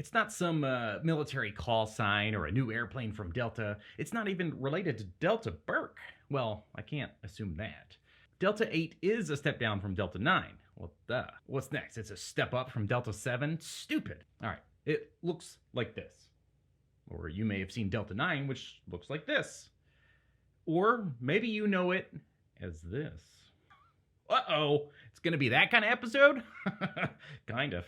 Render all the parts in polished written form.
It's not some military call sign or a new airplane from Delta. It's not even related to Delta Burke. Well, I can't assume that. Delta 8 is a step down from Delta 9. Well, duh. What's next? It's a step up from Delta 7? Stupid. All right, it looks like this. Or you may have seen Delta 9, which looks like this. Or maybe you know it as this. Uh-oh, it's gonna be that kind of episode? Kind of.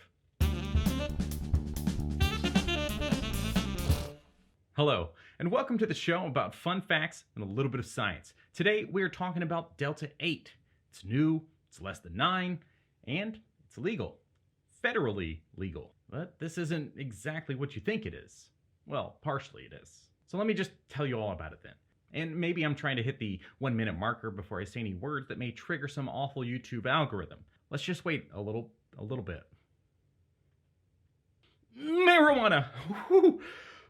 Hello, and welcome to the show about fun facts and a little bit of science. Today, we're talking about Delta 8. It's new, it's less than 9, and it's legal. Federally legal. But this isn't exactly what you think it is. Well, partially it is. So let me just tell you all about it then. And maybe I'm trying to hit the 1-minute marker before I say any words that may trigger some awful YouTube algorithm. Let's just wait a little bit. Marijuana! Woo-hoo.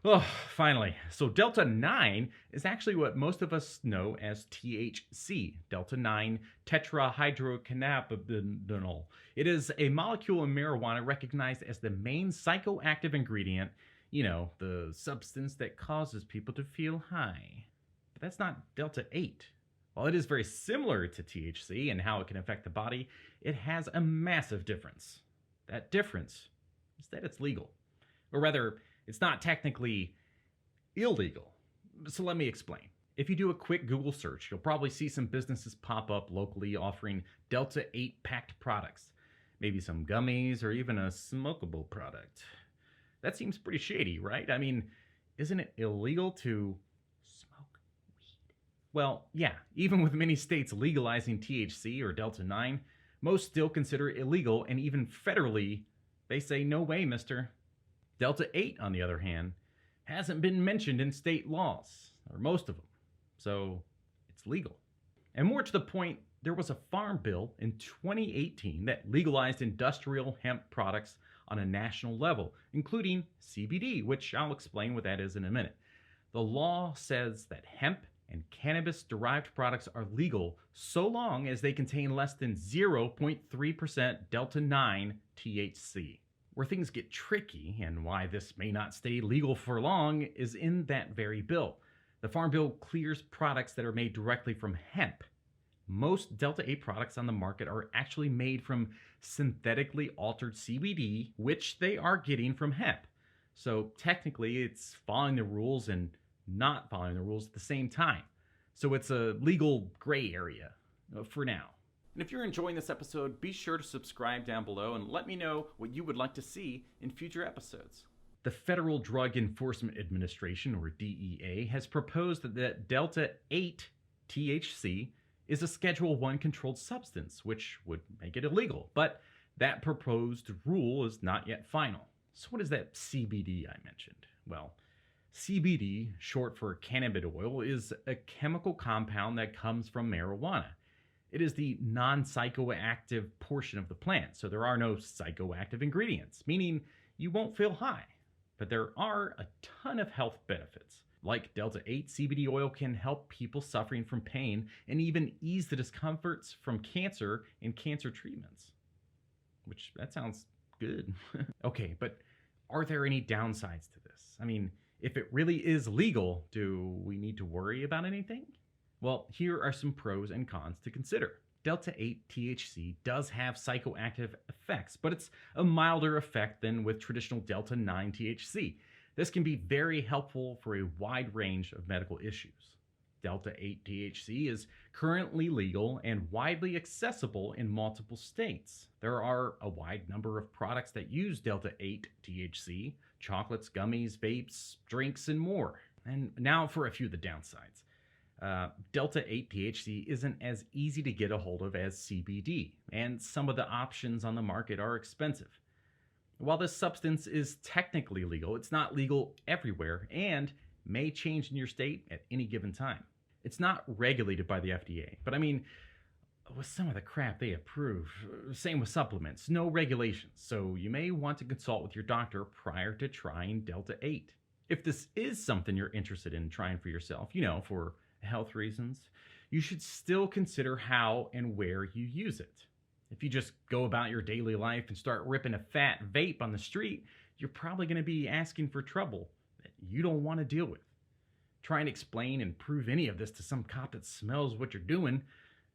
Oh, finally. So Delta 9 is actually what most of us know as THC, Delta 9 tetrahydrocannabinol. It is a molecule in marijuana recognized as the main psychoactive ingredient, you know, the substance that causes people to feel high. But that's not Delta 8. While it is very similar to THC and how it can affect the body, it has a massive difference. That difference is that it's legal. Or rather, it's not technically illegal. So let me explain. If you do a quick Google search, you'll probably see some businesses pop up locally offering Delta 8 packed products. Maybe some gummies or even a smokable product. That seems pretty shady, right? I mean, isn't it illegal to smoke weed? Well, yeah, even with many states legalizing THC or Delta 9, most still consider it illegal, and even federally, they say, no way, mister. Delta 8, on the other hand, hasn't been mentioned in state laws, or most of them, so it's legal. And more to the point, there was a farm bill in 2018 that legalized industrial hemp products on a national level, including CBD, which I'll explain what that is in a minute. The law says that hemp and cannabis-derived products are legal so long as they contain less than 0.3% Delta 9 THC. Where things get tricky and why this may not stay legal for long is in that very bill. The Farm Bill clears products that are made directly from hemp. Most Delta 8 products on the market are actually made from synthetically altered CBD, which they are getting from hemp. So technically it's following the rules and not following the rules at the same time. So it's a legal gray area for now. And if you're enjoying this episode, be sure to subscribe down below and let me know what you would like to see in future episodes. The Federal Drug Enforcement Administration, or DEA, has proposed that Delta 8 THC is a Schedule I controlled substance, which would make it illegal. But that proposed rule is not yet final. So what is that CBD I mentioned? Well, CBD, short for cannabis oil, is a chemical compound that comes from marijuana. It is the non-psychoactive portion of the plant, so there are no psychoactive ingredients, meaning you won't feel high. But there are a ton of health benefits. Like Delta 8, CBD oil can help people suffering from pain and even ease the discomforts from cancer and cancer treatments. Which, that sounds good. Okay, but are there any downsides to this? I mean, if it really is legal, do we need to worry about anything? Well, here are some pros and cons to consider. Delta 8 THC does have psychoactive effects, but it's a milder effect than with traditional Delta 9 THC. This can be very helpful for a wide range of medical issues. Delta 8 THC is currently legal and widely accessible in multiple states. There are a wide number of products that use Delta 8 THC, chocolates, gummies, vapes, drinks, and more. And now for a few of the downsides. Delta 8 THC isn't as easy to get a hold of as CBD, and some of the options on the market are expensive. While this substance is technically legal, it's not legal everywhere and may change in your state at any given time. It's not regulated by the FDA, but I mean, with some of the crap they approve, same with supplements, no regulations, so you may want to consult with your doctor prior to trying Delta 8. If this is something you're interested in trying for yourself, you know, for health reasons, you should still consider how and where you use it. If you just go about your daily life and start ripping a fat vape on the street, you're probably going to be asking for trouble that you don't want to deal with. Trying to explain and prove any of this to some cop that smells what you're doing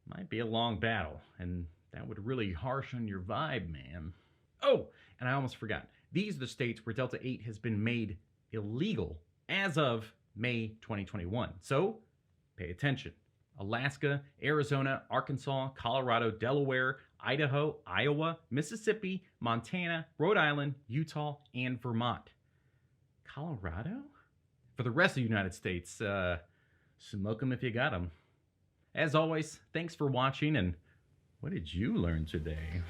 might be a long battle, and that would really harsh on your vibe, man. Oh, and I almost forgot. These are the states where Delta 8 has been made illegal as of May 2021. So, pay attention. Alaska, Arizona, Arkansas, Colorado, Delaware, Idaho, Iowa, Mississippi, Montana, Rhode Island, Utah, and Vermont. Colorado? For the rest of the United States, smoke them if you got them. As always, thanks for watching, and what did you learn today?